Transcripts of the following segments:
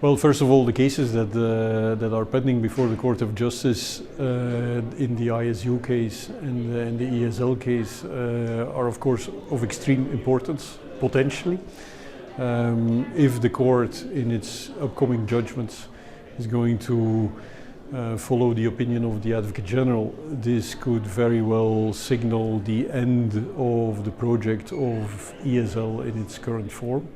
Well, first of all, the cases that are pending before the Court of Justice in the ISU case and the ESL case are of course of extreme importance, potentially. If the court in its upcoming judgments is going to follow the opinion of the Advocate General, this could very well signal the end of the project of ESL in its current form.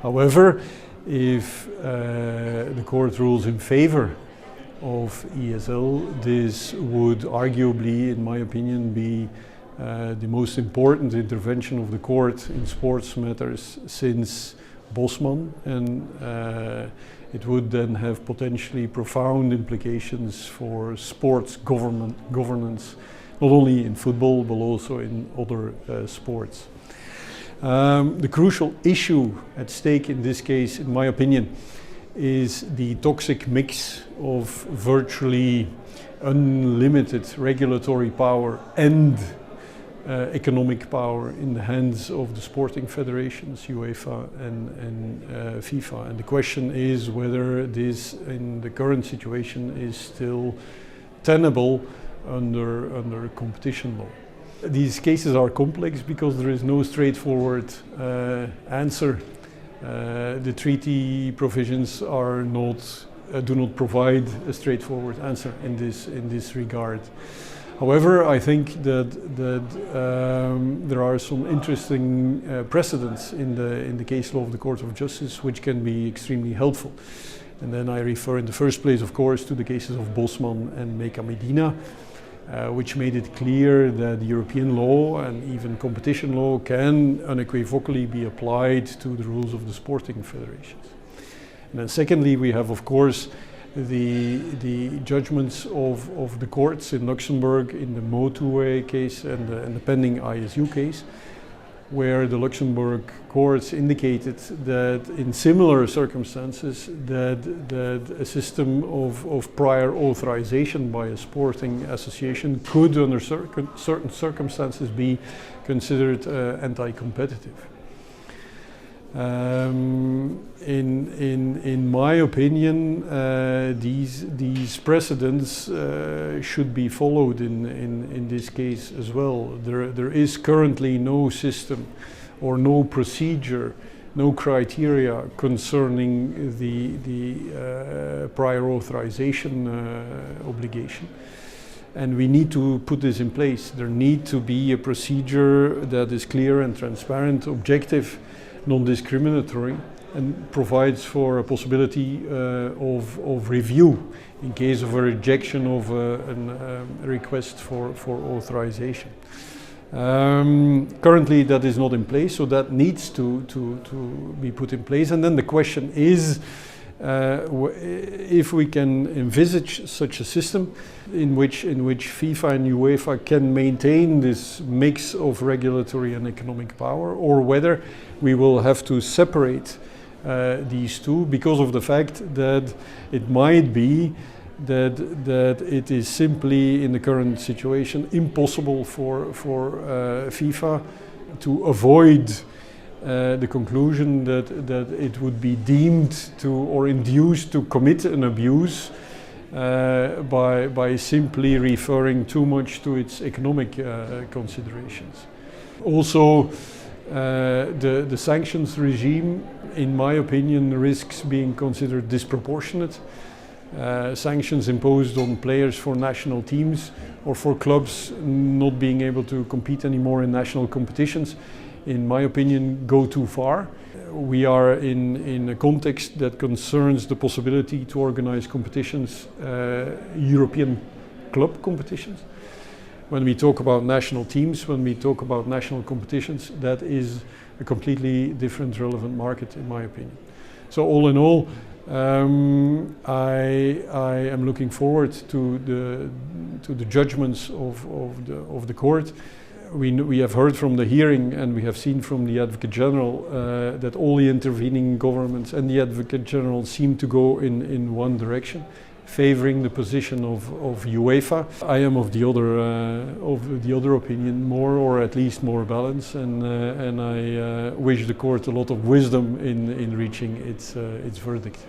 However, if the court rules in favor of ESL, this would arguably, in my opinion, be the most important intervention of the court in sports matters since Bosman, and it would then have potentially profound implications for sports governance, not only in football but also in other sports. The crucial issue at stake in this case, in my opinion, is the toxic mix of virtually unlimited regulatory power and economic power in the hands of the sporting federations, UEFA and FIFA. And the question is whether this, in the current situation, is still tenable under competition law. These cases are complex because there is no straightforward answer. The treaty provisions are do not provide a straightforward answer in this regard. However, I think that there are some interesting precedents in the case law of the Court of Justice which can be extremely helpful. And then I refer in the first place, of course, to the cases of Bosman and Meka Medina, which made it clear that European law and even competition law can unequivocally be applied to the rules of the sporting federations. And then secondly, we have, of course, the judgments of the courts in Luxembourg in the Motorway case and the pending ISU case, where the Luxembourg courts indicated that in similar circumstances that a system of prior authorization by a sporting association could under certain circumstances be considered anti-competitive. In my opinion, these precedents should be followed in this case as well. There is currently no system or no procedure, no criteria concerning the prior authorization obligation. And we need to put this in place. There needs to be a procedure that is clear and transparent, objective, non-discriminatory, and provides for a possibility of review in case of a rejection of a request for authorization. Currently that is not in place, so that needs to be put in place. And then the question is if we can envisage such a system in which FIFA and UEFA can maintain this mix of regulatory and economic power, or whether we will have to separate these two because of the fact that it might be that it is simply in the current situation impossible for FIFA to avoid the conclusion that it would be deemed to or induced to commit an abuse by simply referring too much to its economic considerations. Also, the sanctions regime, in my opinion, risks being considered disproportionate. Sanctions imposed on players for national teams or for clubs not being able to compete anymore in national competitions, in my opinion, go too far. We are in a context that concerns the possibility to organize competitions, European club competitions. When we talk about national teams, when we talk about national competitions, that is a completely different relevant market, in my opinion. So all in all, I am looking forward to the judgments of the court. We have heard from the hearing and we have seen from the Advocate General that all the intervening governments and the Advocate General seem to go in one direction. favoring the position of UEFA. I am of the other opinion, more or at least more balance, and I wish the court a lot of wisdom in reaching its verdict.